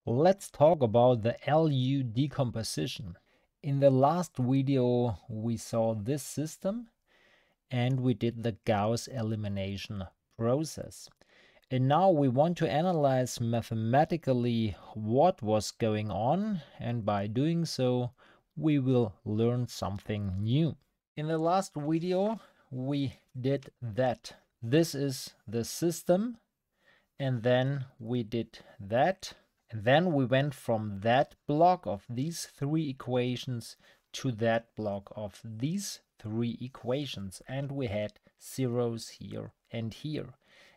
Let's talk about the LU decomposition. In the last video, we saw this system and we did the Gauss elimination process. And now we want to analyze mathematically what was going on, and by doing so, we will learn something new. In the last video, we did that. This is the system, and then we did that. And then we went from that block of these three equations to that block of these three equations. And we had zeros here and here.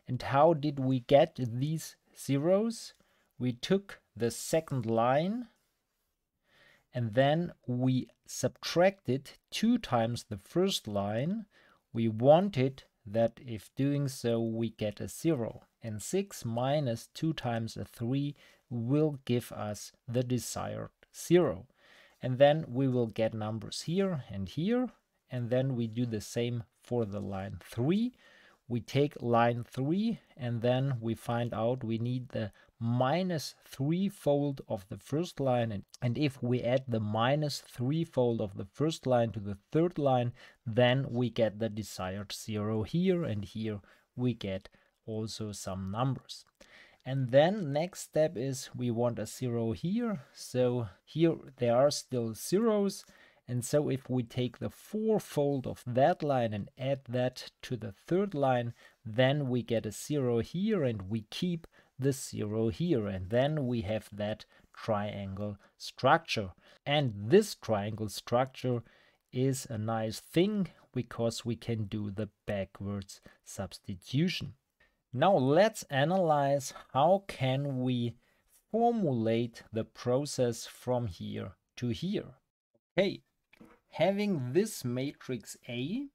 And how did we get these zeros? We took the second line and then we subtracted 2 times the first line. We wanted that if doing so we get a 0. And 6 minus 2 times a 3 will give us the desired 0. And then we will get numbers here, and then we do the same for the line 3. We take line 3, and then we find out we need the minus 3-fold of the first line, and if we add the minus 3-fold of the first line to the third line, then we get the desired 0 here, and here we get also some numbers. And then next step is we want a 0 here, so here there are still zeros, and so if we take the 4-fold of that line and add that to the third line, then we get a 0 here, and we keep the 0 here, and then we have that triangle structure. And this triangle structure is a nice thing because we can do the backwards substitution. Now let's analyze how can we formulate the process from here to here. Okay, having this matrix A,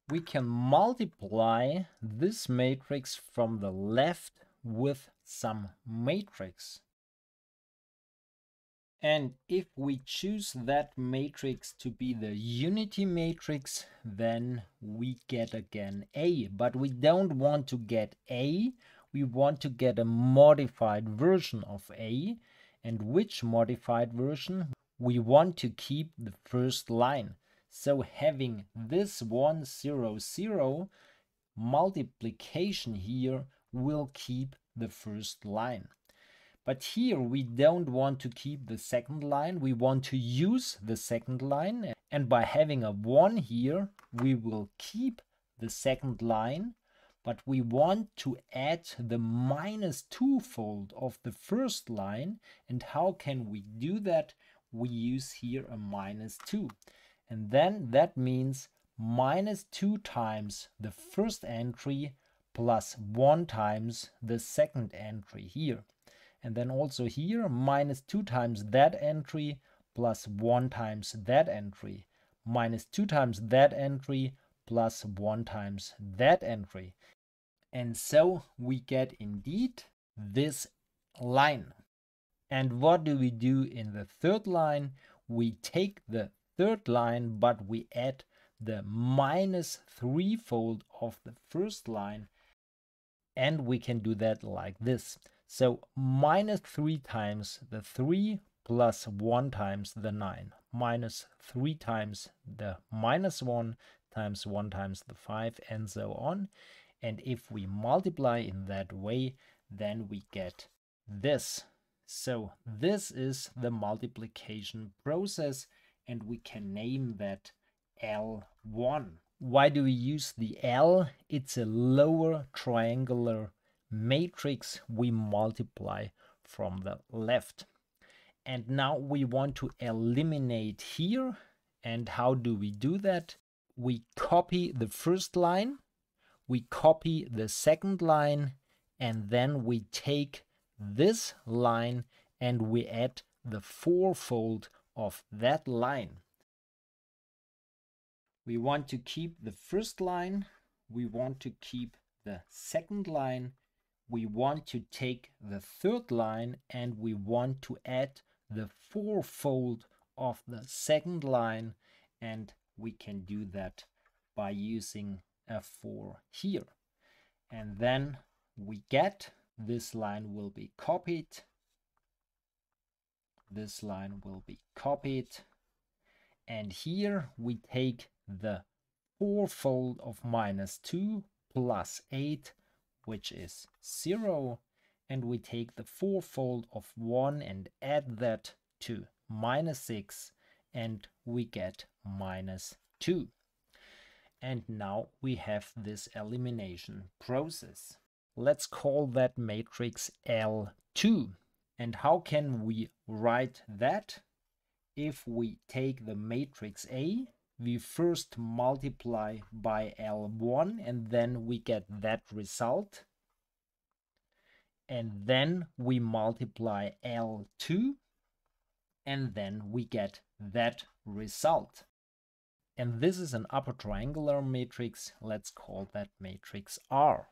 we can multiply this matrix from the left with some matrix. And if we choose that matrix to be the unity matrix, then we get again A. But we don't want to get A, we want to get a modified version of A. And which modified version? We want to keep the first line. So having this 1, 0, 0, multiplication here will keep the first line. But here we don't want to keep the second line, we want to use the second line, and by having a 1 here we will keep the second line, but we want to add the minus 2-fold of the first line. And how can we do that? We use here a minus 2, and then that means minus 2 times the first entry plus 1 times the second entry here. And then also here, minus 2 times that entry plus 1 times that entry, minus 2 times that entry plus 1 times that entry. And so we get indeed this line. And what do we do in the third line? We take the third line, but we add the minus 3-fold of the first line, and we can do that like this. So minus 3 times the 3 plus 1 times the 9, minus 3 times the minus 1 times 1 times the 5, and so on. And if we multiply in that way, then we get this. So this is the multiplication process, and we can name that L1. Why do we use the L? It's a lower triangular matrix we multiply from the left. And now we want to eliminate here. And how do we do that? We copy the first line, we copy the second line, and then we take this line and we add the 4-fold of that line. We want to keep the first line, we want to keep the second line, we want to take the third line, and we want to add the 4-fold of the second line, and we can do that by using a 4 here. And then we get This line will be copied. This line will be copied. And here we take the fourfold of -2 plus 8, which is 0. And we take the fourfold of 1 and add that to -6, and we get -2. And now we have this elimination process. Let's call that matrix L2. And how can we write that? If we take the matrix A, we first multiply by L1 and then we get that result. And then we multiply L2 and then we get that result. And this is an upper triangular matrix. Let's call that matrix R.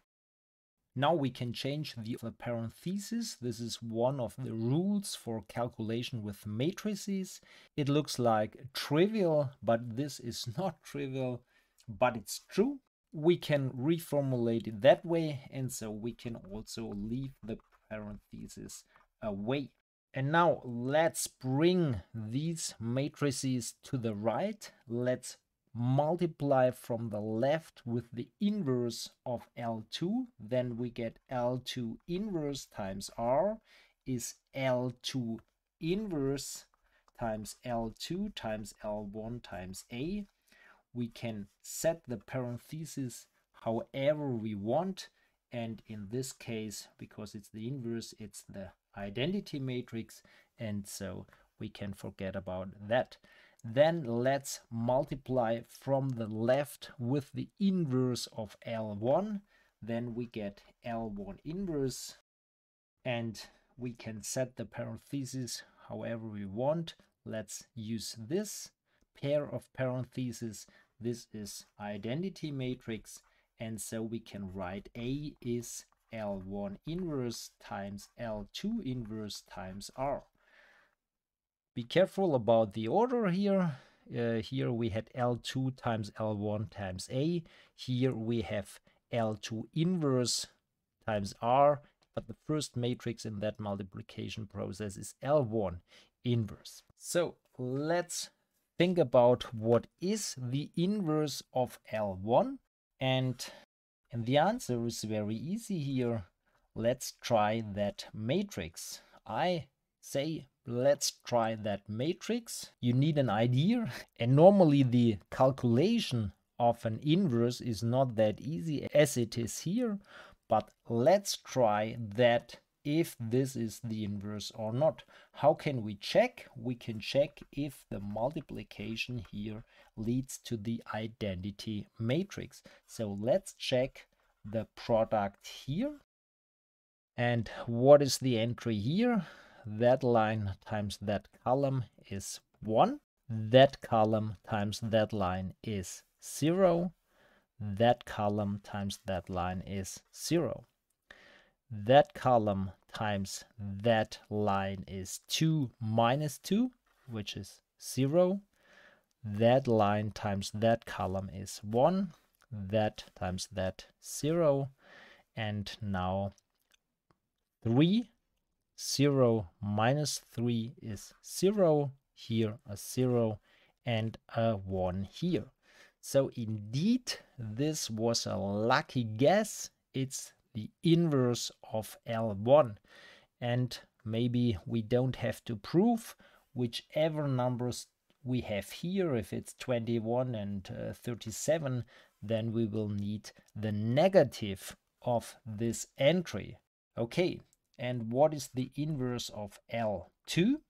Now we can change the parentheses. This is one of the rules for calculation with matrices. It looks like trivial, but this is not trivial, but it's true. We can reformulate it that way, and so we can also leave the parentheses away. And now let's bring these matrices to the right. Let's multiply from the left with the inverse of L2. Then we get L2 inverse times R is L2 inverse times L2 times L1 times A. We can set the parentheses however we want. And in this case, because it's the inverse, it's the identity matrix, and so we can forget about that. Then let's multiply from the left with the inverse of L1. Then we get L1 inverse, and we can set the parentheses however we want. Let's use this pair of parentheses. This is identity matrix, and so we can write A is L1 inverse times L2 inverse times R. Be careful about the order here. Here we had L2 times L1 times A. Here we have L2 inverse times R, but the first matrix in that multiplication process is L1 inverse. So let's think about what is the inverse of L1. And the answer is very easy here. Let's try that matrix. I say let's try that matrix. You need an idea, and normally the calculation of an inverse is not that easy as it is here, but let's try that if this is the inverse or not. How can we check? We can check if the multiplication here leads to the identity matrix. So let's check the product here. And what is the entry here? That line times that column is 1. That column times that line is 0. That column times that line is 0. That column times that line is 2 minus 2, which is 0. That line times that column is 1. That times that 0. And now 3. 0 minus 3 is 0. Here a 0 and a 1 here. So indeed, this was a lucky guess. It's the inverse of L1. And maybe we don't have to prove whichever numbers we have here. If it's 21 and 37, then we will need the negative of this entry. Okay, and what is the inverse of L2?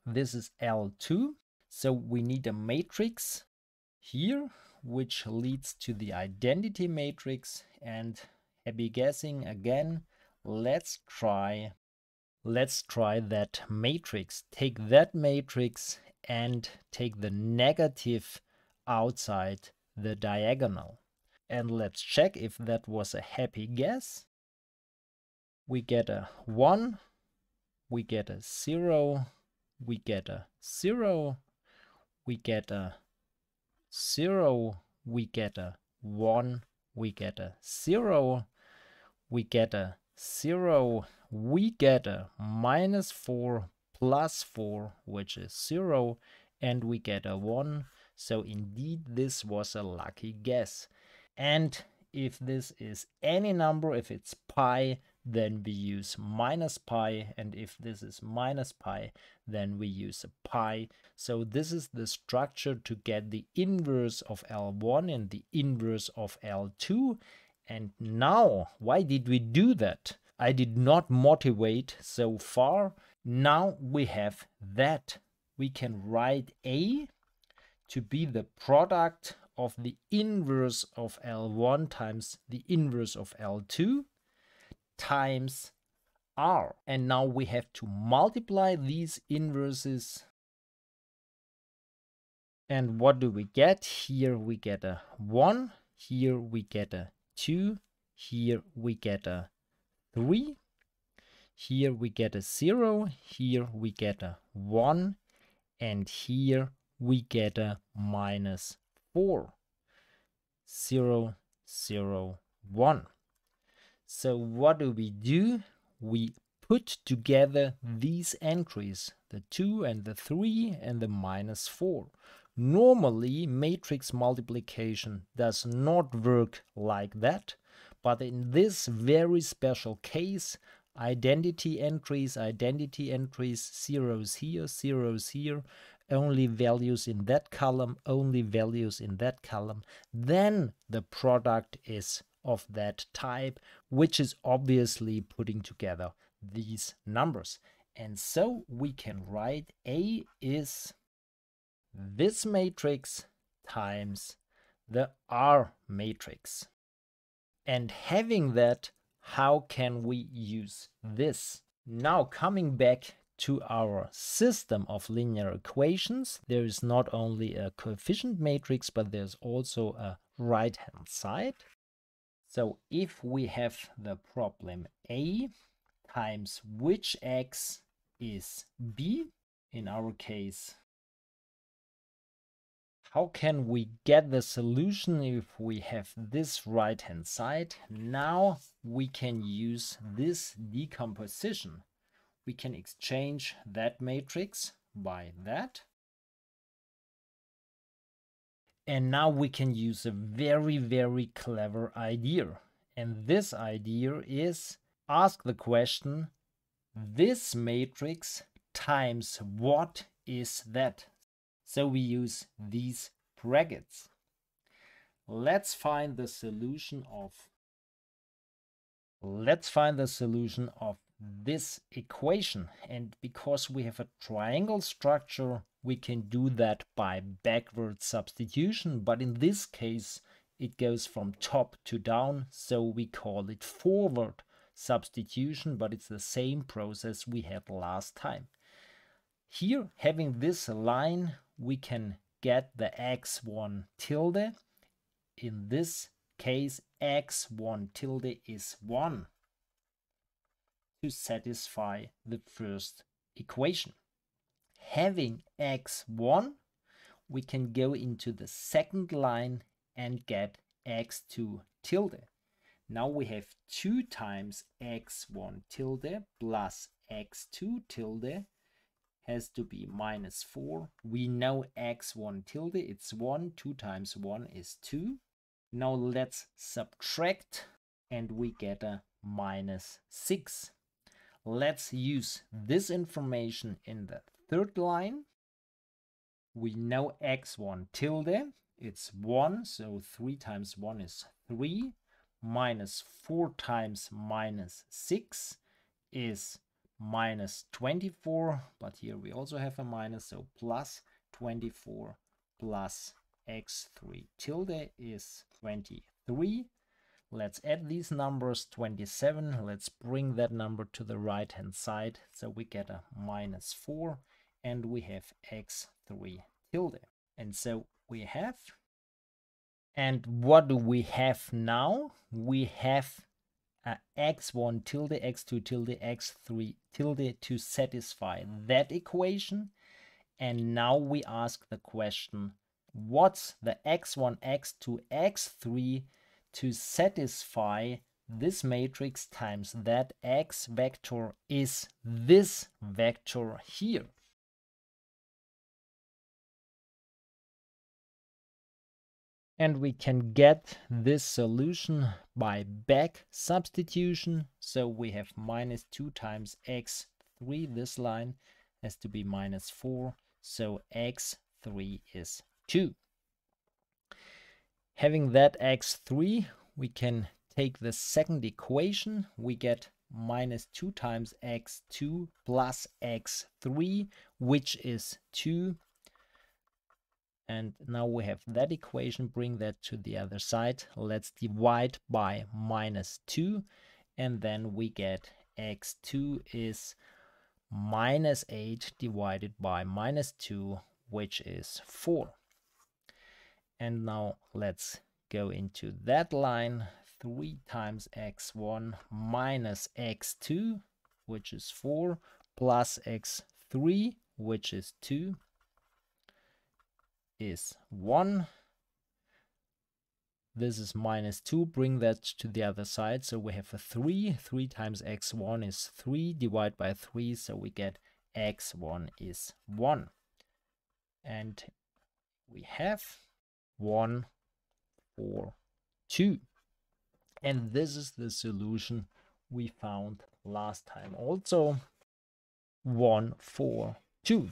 This is L2. So we need a matrix here, which leads to the identity matrix. And happy guessing again. Let's try that matrix. Take that matrix and take the negative outside the diagonal. And let's check if that was a happy guess. We get a 1, we get a 0, we get a 0, we get a 0, we get a 1, we get a 0, we get a 0, we get a -4 plus 4, which is 0, and we get a 1. So indeed, this was a lucky guess. And if this is any number, if it's pi, then we use minus pi, and if this is minus pi, then we use a pi. So this is the structure to get the inverse of L1 and the inverse of L2. And now, why did we do that? I did not motivate so far. Now we have that. We can write A to be the product of the inverse of L1 times the inverse of L2 times R. And now we have to multiply these inverses. And what do we get? Here we get a 1, here we get a 2, here we get a 3, here we get a 0, here we get a 1, and here we get a -4. 0, 0, 1. So what do? We put together these entries, the 2 and the 3 and the -4. Normally, matrix multiplication does not work like that, but in this very special case, identity entries, zeros here, zeros here, only values in that column, only values in that column, then the product is of that type, which is obviously putting together these numbers. And so we can write A is this matrix times the R matrix. And having that, how can we use this? Now coming back to our system of linear equations, there is not only a coefficient matrix, but there's also a right-hand side. So if we have the problem A times which x is B, in our case, how can we get the solution if we have this right-hand side? Now we can use this decomposition. We can exchange that matrix by that. And now we can use a very, very clever idea. And this idea is ask the question, this matrix times what is that? So we use these brackets. Let's find the solution of this equation. And because we have a triangle structure, we can do that by backward substitution, but in this case it goes from top to down, so we call it forward substitution, but it's the same process we had last time. Here, having this line, we can get the x1 tilde. In this case, x1 tilde is 1 to satisfy the first equation. Having x1, we can go into the second line and get x2 tilde. Now we have 2 times x1 tilde plus x2 tilde has to be -4. We know x1 tilde, it's 1. 2 times 1 is 2. Now let's subtract and we get a -6. Let's use this information in the third line. We know x1 tilde, it's 1, so 3 times 1 is 3, -4 times -6 is -24, but here we also have a minus, so plus 24 plus x3 tilde is 23. Let's add these numbers, 27. Let's bring that number to the right hand side, so we get a -4 and we have x3 tilde. And so we have, and what do we have now? We have a x1 tilde, x2 tilde, x3 tilde to satisfy that equation. And now we ask the question, what's the x1, x2, x3 to satisfy this matrix times that x vector is this vector here. And we can get this solution by back substitution. So we have minus 2 times x3, this line has to be minus 4, so x3 is 2. Having that x3, we can take the second equation. We get minus 2 times x2 plus x3, which is 2. And now we have that equation, bring that to the other side. Let's divide by minus 2, and then we get x2 is minus 8 divided by minus 2, which is 4. And now let's go into that line. 3 times x1 minus x2, which is 4, plus x3, which is 2, is 1. This is minus 2, bring that to the other side, so we have a 3. 3 times x1 is 3, divide by 3, so we get x1 is 1. And we have 1, 4, 2. And this is the solution we found last time also, 1, 4, 2.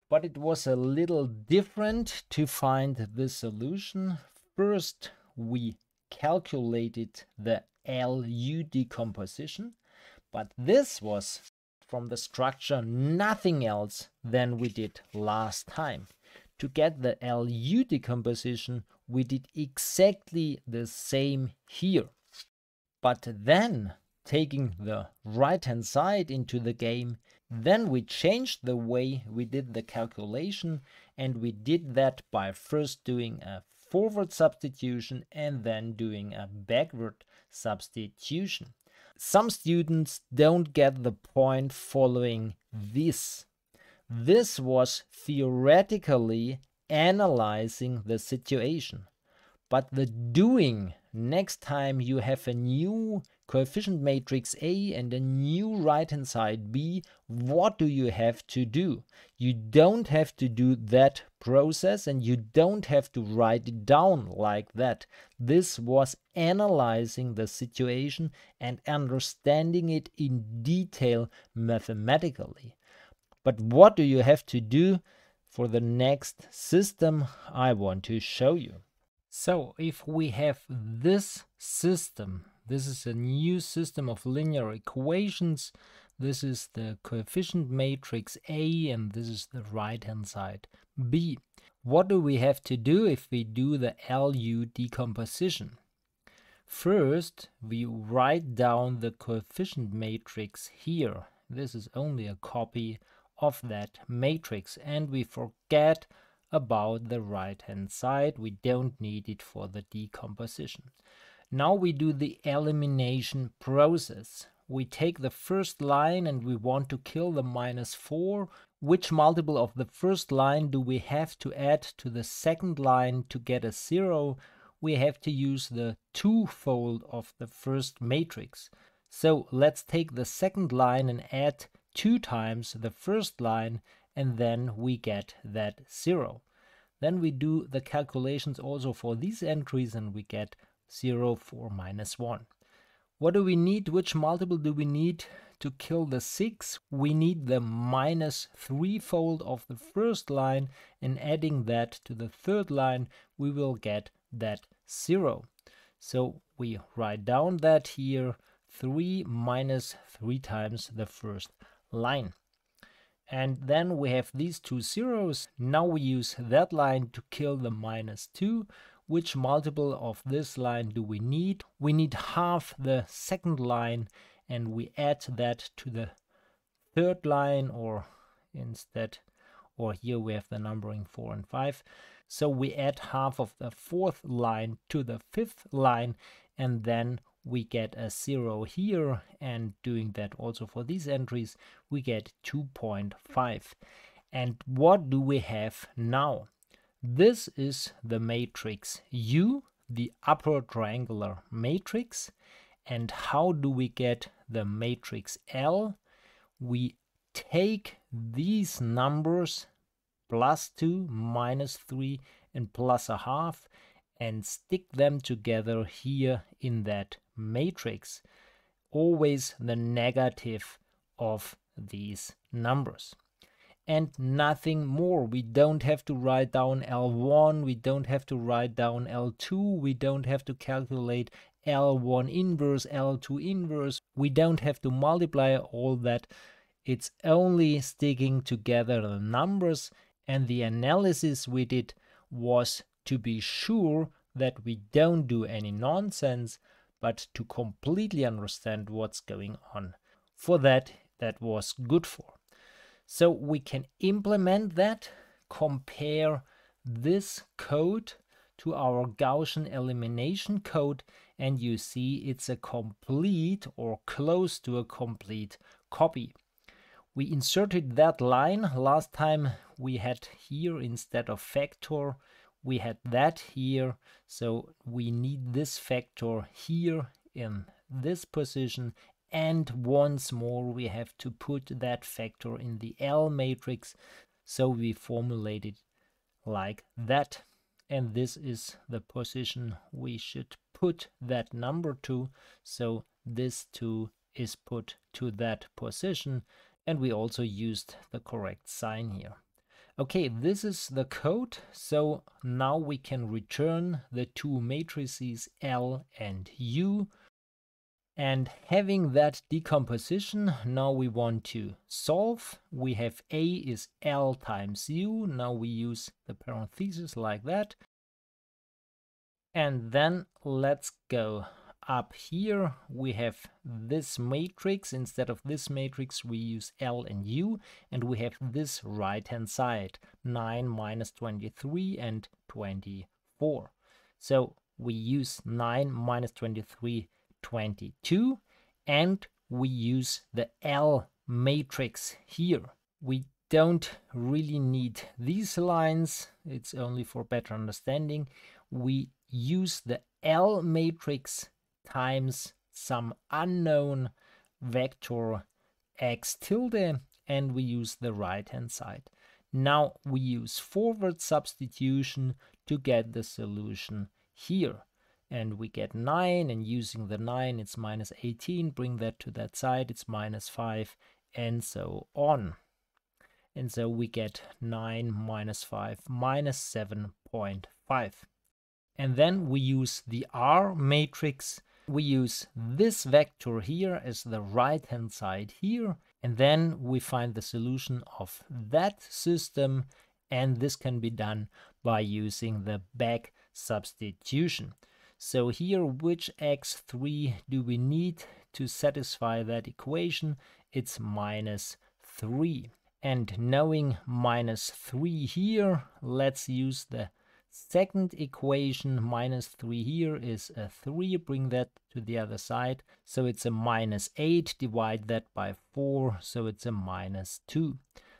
But it was a little different to find this solution. First, we calculated the LU decomposition, but this was from the structure nothing else than we did last time. To get the LU decomposition, we did exactly the same here. But then, taking the right-hand side into the game, then we changed the way we did the calculation, and we did that by first doing a forward substitution and then doing a backward substitution. Some students don't get the point following this. This was theoretically analyzing the situation, but the doing, next time you have a new coefficient matrix A and a new right-hand side B, what do you have to do? You don't have to do that process, and you don't have to write it down like that. This was analyzing the situation and understanding it in detail mathematically. But what do you have to do for the next system I want to show you? So if we have this system, this is a new system of linear equations. This is the coefficient matrix A, and this is the right-hand side B. What do we have to do if we do the LU decomposition? First, we write down the coefficient matrix here. This is only a copy of that matrix, and we forget about the right-hand side. We don't need it for the decomposition. Now we do the elimination process. We take the first line and we want to kill the minus 4. Which multiple of the first line do we have to add to the second line to get a 0? We have to use the twofold of the first matrix. So let's take the second line and add 2 times the first line, and then we get that 0. Then we do the calculations also for these entries, and we get 0, 4, minus 1. What do we need? Which multiple do we need to kill the 6? We need the minus 3-fold of the first line, and adding that to the third line, we will get that 0. So we write down that here, 3 minus 3 times the first line. And then we have these two zeros. Now we use that line to kill the minus 2. Which multiple of this line do we need? We need half the second line, and we add that to the third line, or instead, or here we have the numbering 4 and 5. So we add half of the fourth line to the fifth line, and then we get a 0 here, and doing that also for these entries, we get 2.5. And what do we have now? This is the matrix U, the upper triangular matrix, And how do we get the matrix L? We take these numbers +2, -3, and +0.5 and stick them together here in that matrix. Always the negative of these numbers. And nothing more. We don't have to write down L1, we don't have to write down L2, we don't have to calculate L1 inverse, L2 inverse. We don't have to multiply all that. It's only sticking together the numbers, and the analysis we did was to be sure that we don't do any nonsense, but to completely understand what's going on. For that was good for. So we can implement that, compare this code to our Gaussian elimination code, and you see it's a complete or close to a complete copy. We inserted that line. Last time we had here, instead of factor, we had that here. So we need this factor here in this position. And once more, we have to put that factor in the L matrix. So we formulate it like that. And this is the position we should put that number to. So this 2 is put to that position. And we also used the correct sign here. Okay, this is the code. So now we can return the two matrices L and U. And having that decomposition, now we want to solve. We have A is L times U. Now we use the parentheses like that. And then let's go up here. We have this matrix. Instead of this matrix, we use L and U. And we have this right-hand side, 9 minus 23 and 24. So we use 9 minus 23, 22, and we use the L matrix here. We don't really need these lines, it's only for better understanding. We use the L matrix times some unknown vector x tilde, and we use the right hand side. Now we use forward substitution to get the solution here. And we get 9, and using the 9 it's minus 18, bring that to that side, it's minus 5, and so on. And so we get 9 minus 5 minus 7.5. And then we use the R matrix. We use this vector here as the right hand side here, and then we find the solution of that system, and this can be done by using the back substitution. So here, which x3 do we need to satisfy that equation? It's minus 3. And knowing minus 3 here, let's use the second equation. Minus 3 here is a 3. Bring that to the other side. So it's a minus 8. Divide that by 4. So it's a minus 2.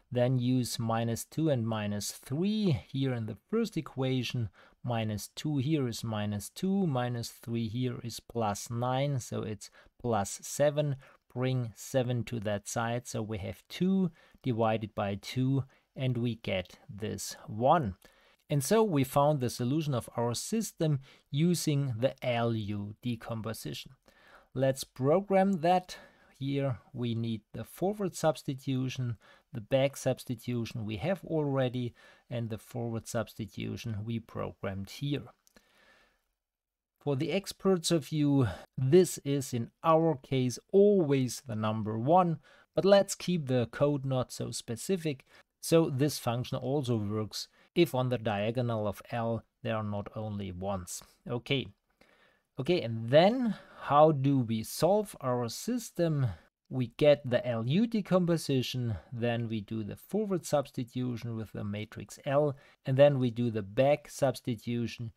Then use minus 2 and minus 3 here in the first equation. Minus 2 here is minus 2, minus 3 here is plus 9, so it's plus 7. Bring 7 to that side, so we have 2 divided by 2, and we get this 1. And so we found the solution of our system using the LU decomposition. Let's program that. Here we need the forward substitution, the back substitution we have already, and the forward substitution we programmed here. For the experts of you, this is in our case always the number 1, but let's keep the code not so specific. So this function also works if on the diagonal of L there are not only 1s. Okay, and then how do we solve our system? We get the LU decomposition, then we do the forward substitution with the matrix L, and then we do the back substitution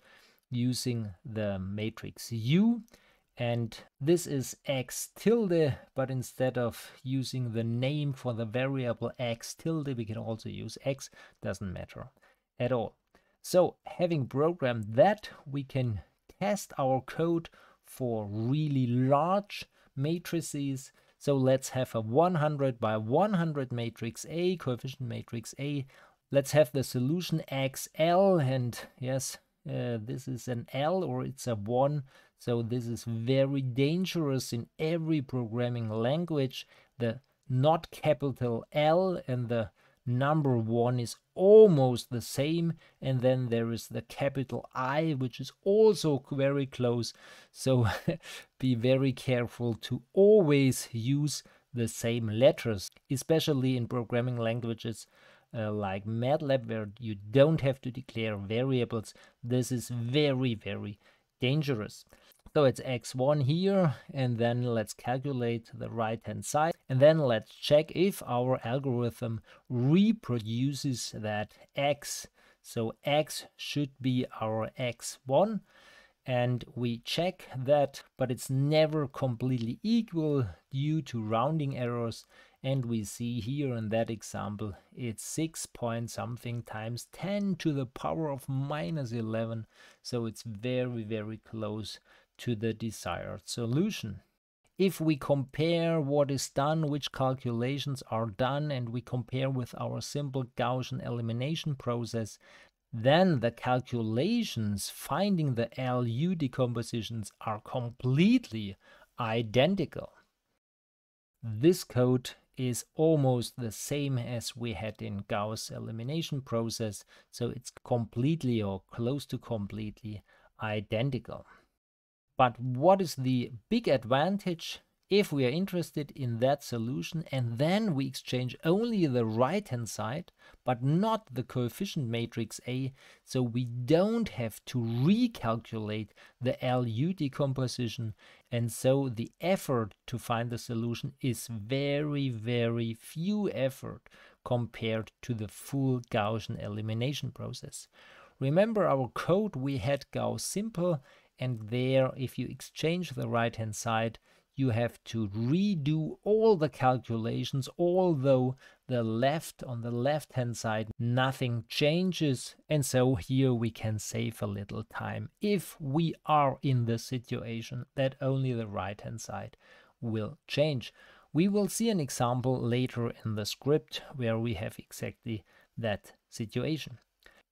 using the matrix U. And this is x tilde, but instead of using the name for the variable x tilde, we can also use x, doesn't matter at all. So having programmed that, we can test our code for really large matrices. So let's have a 100 by 100 matrix A, coefficient matrix A. Let's have the solution XL, and yes, this is an L or it's a 1. So this is very dangerous in every programming language. The not capital L and the number 1 is almost the same, and then there is the capital I, which is also very close. So be very careful to always use the same letters, especially in programming languages like MATLAB, where you don't have to declare variables. This is very, very dangerous. So it's x1 here, and then let's calculate the right hand side, and then let's check if our algorithm reproduces that x. So x should be our x1, and we check that, but it's never completely equal due to rounding errors. And we see here in that example, it's 6 point something times 10 to the power of minus 11. So it's very, very close to the desired solution. If we compare what is done, which calculations are done, and we compare with our simple Gaussian elimination process, then the calculations finding the LU decompositions are completely identical. This code is almost the same as we had in Gauss elimination process, so it's completely or close to completely identical. But what is the big advantage if we are interested in that solution and then we exchange only the right hand side but not the coefficient matrix A, so we don't have to recalculate the LU decomposition, and so the effort to find the solution is very, very few effort compared to the full Gaussian elimination process. Remember our code, we had Gauss simple, and there if you exchange the right hand side you have to redo all the calculations, although on the left hand side nothing changes, and so here we can save a little time if we are in the situation that only the right hand side will change. We will see an example later in the script where we have exactly that situation.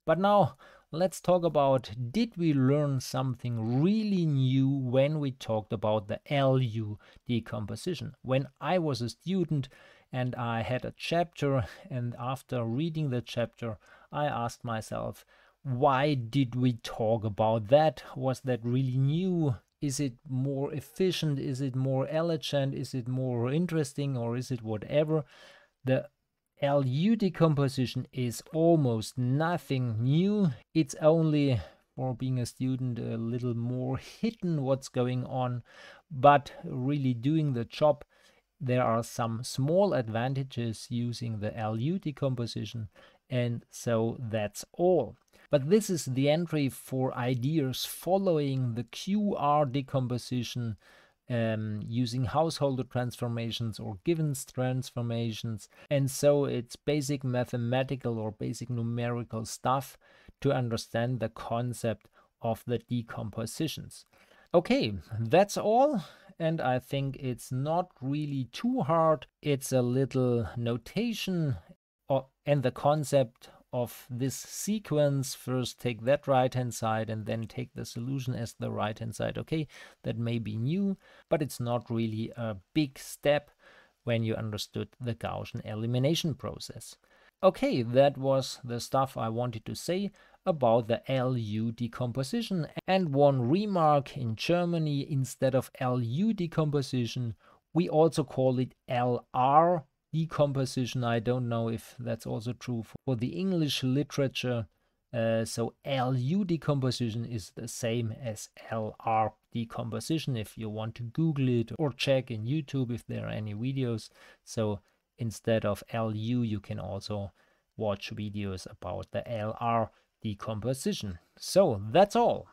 But now let's talk about, did we learn something really new when we talked about the LU decomposition? When I was a student and I had a chapter, and after reading the chapter I asked myself, why did we talk about that? Was that really new? Is it more efficient? Is it more elegant? Is it more interesting? Or is it whatever? The LU decomposition is almost nothing new. It's only, for being a student, a little more hidden what's going on, but really doing the job. There are some small advantages using the LU decomposition, and so that's all. But this is the entry for ideas following the QR decomposition, using householder transformations or givens transformations, and so it's basic mathematical or basic numerical stuff to understand the concept of the decompositions. Okay, that's all, and I think it's not really too hard. It's a little notation and the concept of this sequence. First take that right hand side and then take the solution as the right hand side. Okay, that may be new, but it's not really a big step when you understood the Gaussian elimination process. Okay, that was the stuff I wanted to say about the LU decomposition. And one remark: in Germany, instead of LU decomposition, we also call it LR decomposition. I don't know if that's also true for the English literature. So LU decomposition is the same as LR decomposition if you want to Google it or check in YouTube if there are any videos. So instead of LU, you can also watch videos about the LR decomposition. So that's all.